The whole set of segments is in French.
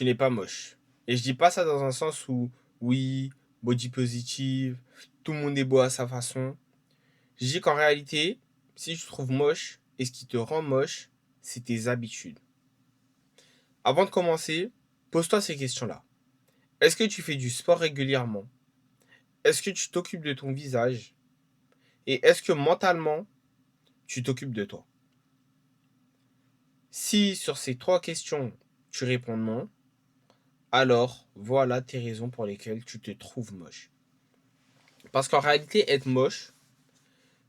tu n'es pas moche. Et je dis pas ça dans un sens où, oui, body positive, tout le monde est beau à sa façon. Je dis qu'en réalité, si tu te trouves moche, et ce qui te rend moche, c'est tes habitudes. Avant de commencer, pose-toi ces questions-là. Est-ce que tu fais du sport régulièrement? Est-ce que tu t'occupes de ton visage? Et est-ce que mentalement, tu t'occupes de toi? Si sur ces trois questions, tu réponds non, alors voilà tes raisons pour lesquelles tu te trouves moche. Parce qu'en réalité, être moche,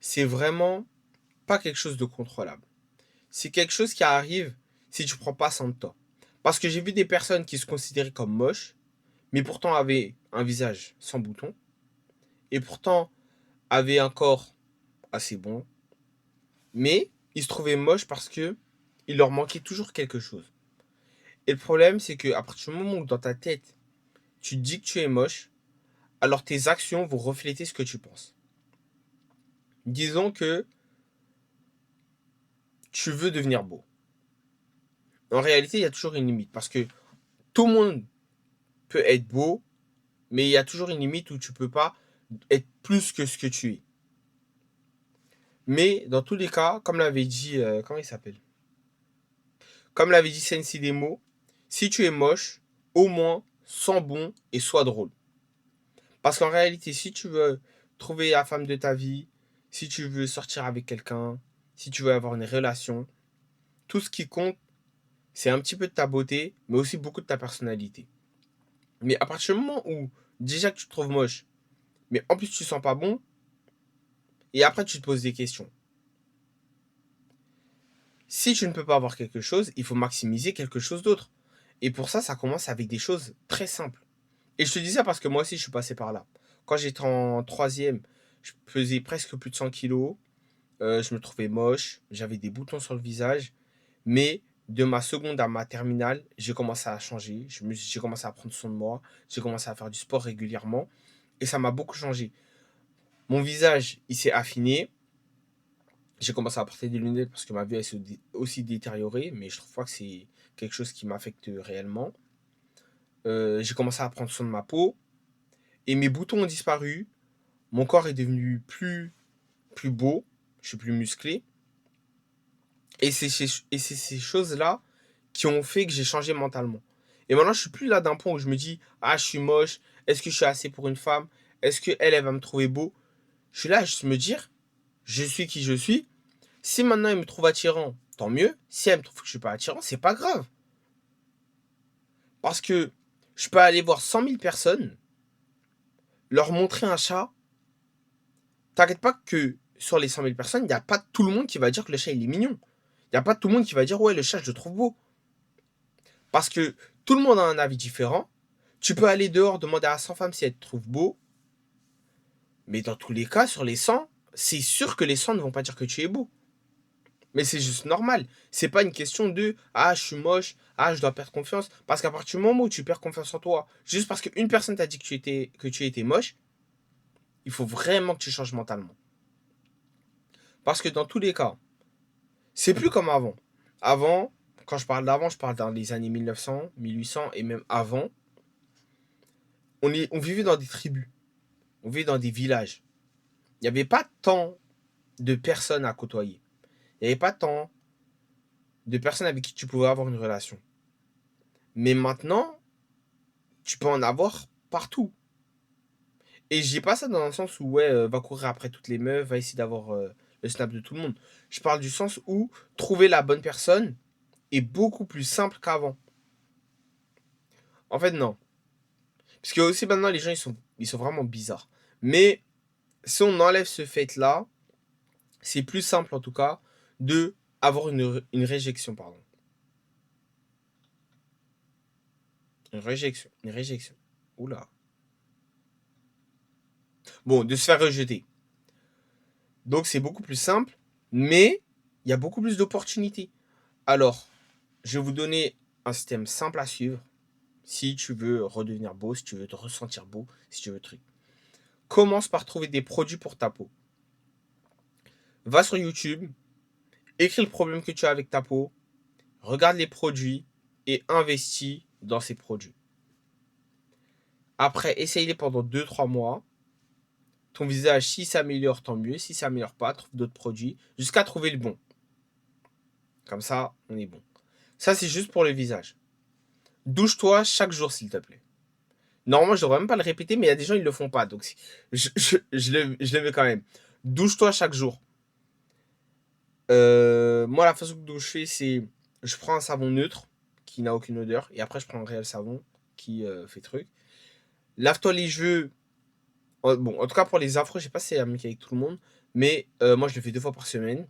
c'est vraiment pas quelque chose de contrôlable. C'est quelque chose qui arrive si tu prends pas soin de toi. Parce que j'ai vu des personnes qui se considéraient comme moches, mais pourtant avaient un visage sans boutons, et pourtant avaient un corps assez bon, mais ils se trouvaient moches parce que il leur manquait toujours quelque chose. Et le problème, c'est que à partir du moment où dans ta tête, tu te dis que tu es moche, alors tes actions vont refléter ce que tu penses. Disons que tu veux devenir beau. En réalité, il y a toujours une limite parce que tout le monde peut être beau, mais il y a toujours une limite où tu peux pas être plus que ce que tu es. Mais dans tous les cas, comme l'avait dit, comment il s'appelle? Comme l'avait dit Sensi Demo, si tu es moche, au moins sens bon et sois drôle. Parce qu'en réalité, si tu veux trouver la femme de ta vie, si tu veux sortir avec quelqu'un, si tu veux avoir une relation, tout ce qui compte, c'est un petit peu de ta beauté, mais aussi beaucoup de ta personnalité. Mais à partir du moment où déjà que tu te trouves moche, mais en plus tu sens pas bon, et après tu te poses des questions. Si tu ne peux pas avoir quelque chose, il faut maximiser quelque chose d'autre. Et pour ça, ça commence avec des choses très simples. Et je te dis ça parce que moi aussi, je suis passé par là. Quand j'étais en troisième, je pesais presque plus de 100 kilos. Je me trouvais moche. J'avais des boutons sur le visage. Mais de ma seconde à ma terminale, j'ai commencé à changer. J'ai commencé à prendre soin de moi. J'ai commencé à faire du sport régulièrement. Et ça m'a beaucoup changé. Mon visage, il s'est affiné. J'ai commencé à porter des lunettes parce que ma vue elle s'est aussi détériorée. Mais je trouve pas que c'est quelque chose qui m'affecte réellement. J'ai commencé à prendre soin de ma peau. Et mes boutons ont disparu. Mon corps est devenu plus beau. Je suis plus musclé. Et c'est ces choses-là qui ont fait que j'ai changé mentalement. Et maintenant, je suis plus là d'un point où je me dis, ah, je suis moche. Est-ce que je suis assez pour une femme? Est-ce qu'elle, elle va me trouver beau? Je suis là à juste me dire, je suis qui je suis. Si maintenant elle me trouve attirant, tant mieux. Si elle me trouve que je suis pas attirant, c'est pas grave. Parce que je peux aller voir 100 000 personnes, leur montrer un chat. T'inquiète pas que sur les 100 000 personnes, il n'y a pas tout le monde qui va dire que le chat il est mignon. Il n'y a pas tout le monde qui va dire ouais, le chat je le trouve beau. Parce que tout le monde a un avis différent. Tu peux aller dehors demander à 100 femmes si elles te trouvent beau. Mais dans tous les cas, sur les 100, c'est sûr que les 100 ne vont pas dire que tu es beau. Mais c'est juste normal. C'est pas une question de ah, je suis moche, ah, je dois perdre confiance. Parce qu'à partir du moment où tu perds confiance en toi, juste parce qu'une personne t'a dit que tu étais moche, il faut vraiment que tu changes mentalement. Parce que dans tous les cas, c'est plus comme avant. Avant, quand je parle d'avant, je parle dans les années 1900, 1800 et même avant. On vivait dans des tribus, on vivait dans des villages. Il n'y avait pas tant de personnes à côtoyer. Il n'y avait pas tant de personnes avec qui tu pouvais avoir une relation. Mais maintenant, tu peux en avoir partout. Et je dis pas ça dans le sens où, ouais, va courir après toutes les meufs, va essayer d'avoir le snap de tout le monde. Je parle du sens où trouver la bonne personne est beaucoup plus simple qu'avant. En fait, non. Parce que aussi maintenant, les gens, ils sont vraiment bizarres. Mais si on enlève ce fait-là, c'est plus simple en tout cas de avoir une réjection, pardon. Une réjection, une réjection. Oula. Bon, de se faire rejeter. Donc c'est beaucoup plus simple, mais il y a beaucoup plus d'opportunités. Alors, je vais vous donner un système simple à suivre si tu veux redevenir beau, si tu veux te ressentir beau, si tu veux truc. Commence par trouver des produits pour ta peau. Va sur YouTube, écris le problème que tu as avec ta peau, regarde les produits et investis dans ces produits. Après, essaye-les pendant 2-3 mois. Ton visage, si ça s'améliore, tant mieux. Si ça s'améliore pas, trouve d'autres produits jusqu'à trouver le bon. Comme ça, on est bon. Ça, c'est juste pour le visage. Douche-toi chaque jour, s'il te plaît. Normalement, je devrais même pas le répéter, mais il y a des gens, ils le font pas. Donc, je le mets quand même. Douche-toi chaque jour. Moi, la façon dont je fais, c'est je prends un savon neutre qui n'a aucune odeur et après, je prends un réel savon qui fait truc. Lave-toi les cheveux. Bon, en tout cas, pour les afros, je sais pas si c'est la même avec tout le monde, mais moi, je le fais 2 fois par semaine.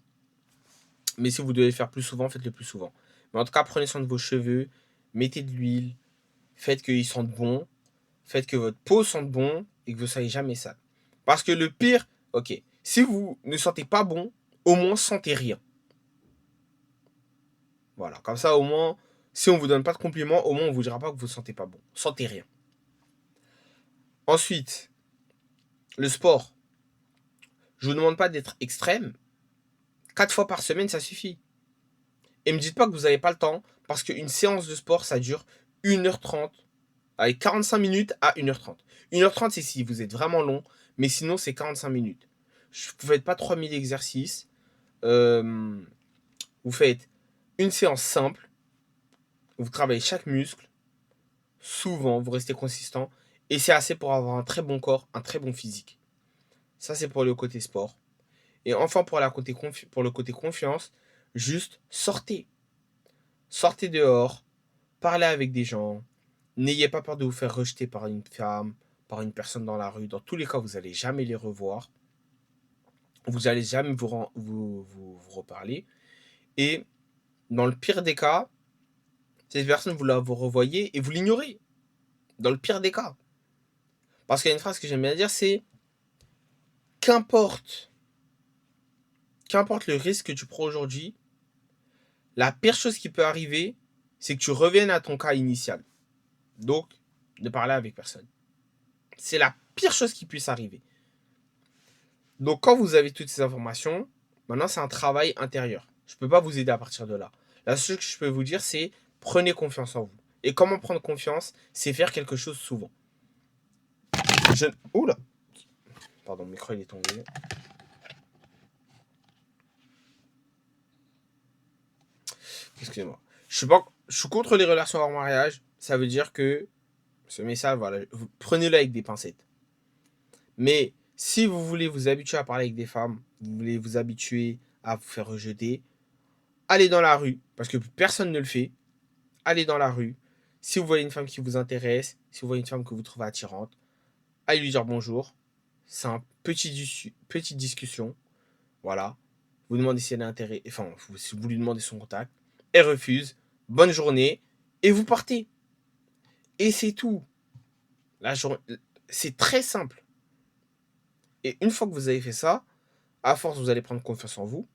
Mais si vous devez le faire plus souvent, faites-le plus souvent. Mais en tout cas, prenez soin de vos cheveux, mettez de l'huile, faites qu'ils sentent bon, faites que votre peau sente bon et que vous ne soyez jamais sale. Parce que le pire, ok, si vous ne sentez pas bon, au moins sentez rien. Voilà, comme ça au moins, si on vous donne pas de compliments, au moins on vous dira pas que vous ne sentez pas bon. Sentez rien. Ensuite, le sport. Je vous demande pas d'être extrême. 4 fois par semaine, ça suffit. Et me dites pas que vous n'avez pas le temps, parce qu'une séance de sport, ça dure 1h30, avec 45 minutes à 1h30. 1h30, c'est si vous êtes vraiment long, mais sinon, c'est 45 minutes. Vous ne faites pas 3000 exercices. Vous faites une séance simple. Vous travaillez chaque muscle. Souvent, vous restez consistant. Et c'est assez pour avoir un très bon corps, un très bon physique. Ça, c'est pour le côté sport. Et enfin, pour le côté confiance, juste sortez. Sortez dehors. Parlez avec des gens. N'ayez pas peur de vous faire rejeter par une femme, par une personne dans la rue. Dans tous les cas, vous n'allez jamais les revoir. Vous n'allez jamais vous reparler. Et dans le pire des cas, cette personne, vous revoyez et vous l'ignorez. Dans le pire des cas. Parce qu'il y a une phrase que j'aime bien dire, c'est qu'importe le risque que tu prends aujourd'hui, la pire chose qui peut arriver, c'est que tu reviennes à ton cas initial. Donc, ne parler avec personne. C'est la pire chose qui puisse arriver. Donc, quand vous avez toutes ces informations, maintenant, c'est un travail intérieur. Je ne peux pas vous aider à partir de là. La seule chose que je peux vous dire, c'est prenez confiance en vous. Et comment prendre confiance? C'est faire quelque chose souvent. Oula! Pardon, le micro, il est tombé. Excusez-moi. Je suis contre les relations hors mariage. Ça veut dire que ce message, voilà, prenez-le avec des pincettes. Mais si vous voulez vous habituer à parler avec des femmes, vous voulez vous habituer à vous faire rejeter, allez dans la rue, parce que personne ne le fait. Allez dans la rue. Si vous voyez une femme qui vous intéresse, si vous voyez une femme que vous trouvez attirante, allez lui dire bonjour. C'est un petite discussion. Voilà. Vous demandez si elle est intéressée, enfin, si vous lui demandez son contact. Elle refuse. Bonne journée. Et vous partez. Et c'est tout. C'est très simple. Et une fois que vous avez fait ça, à force, vous allez prendre confiance en vous.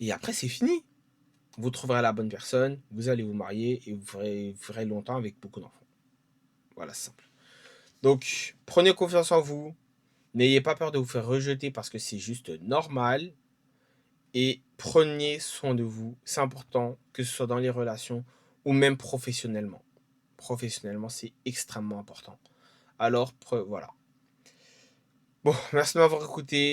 Et après, c'est fini. Vous trouverez la bonne personne, vous allez vous marier et vous ferez longtemps avec beaucoup d'enfants. Voilà, c'est simple. Donc, prenez confiance en vous. N'ayez pas peur de vous faire rejeter parce que c'est juste normal. Et prenez soin de vous. C'est important, que ce soit dans les relations ou même professionnellement. Professionnellement, c'est extrêmement important. Alors, voilà. Bon, merci de m'avoir écouté.